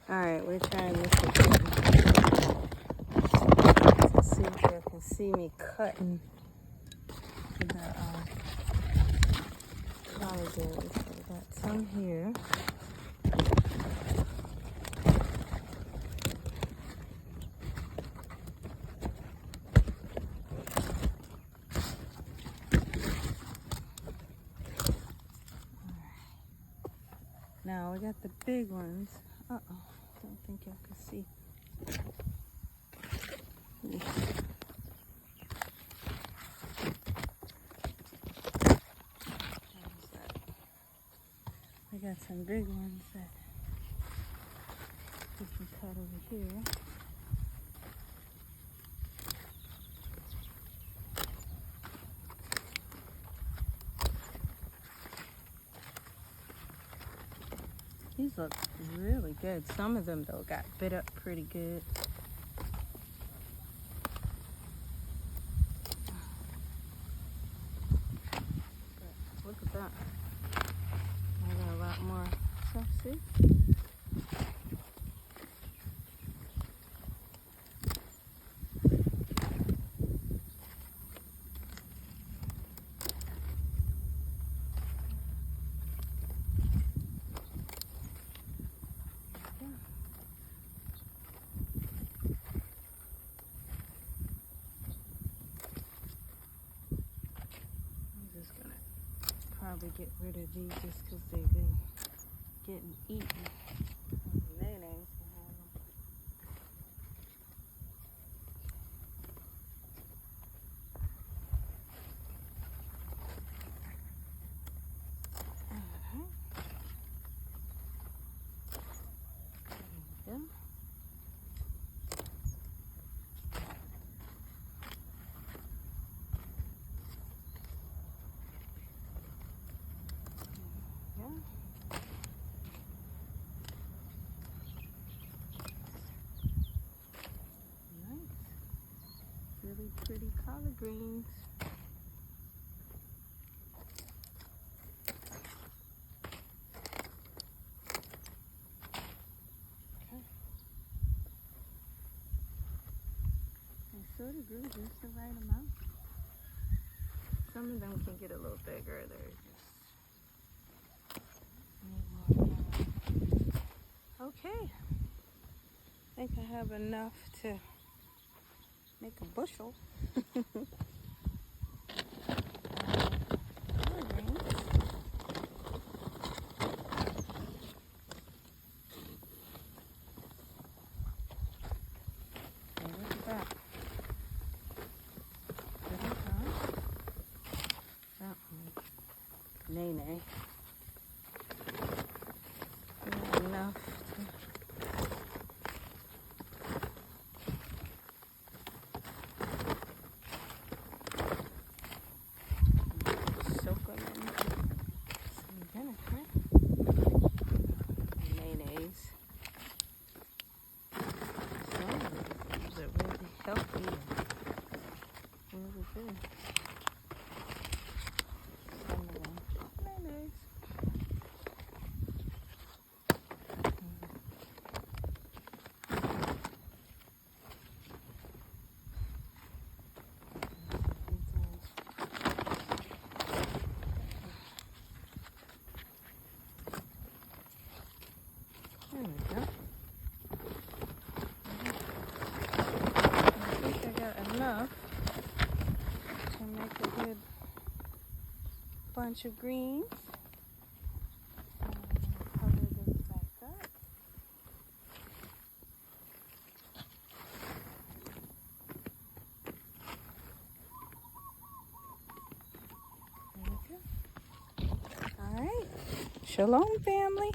Alright, we're trying this again. Let's see if you can see me cutting the collarberries. So we got some here. Now we got the big ones. Uh-oh, don't think y'all can see. We got some big ones that we can cut over here. These look really good. Some of them, though, got bit up pretty good. But look at that. I got a lot more. So, see? Probably get rid of these just because they've been getting eaten. Mayonnaise can have them. There we go. Really pretty collard greens. Okay. I sort of grew just the right amount. Some of them can get a little bigger. There's just need more. Okay. I think I have enough to make a bushel. Nene. Not enough to soak them in some vinegar. Mayonnaise. Some of these are really healthy and really good. Some of them. Mayonnaise. There we go. I think I got enough to make a good bunch of greens. Cover this back up. There we go. All right. Shalom, family.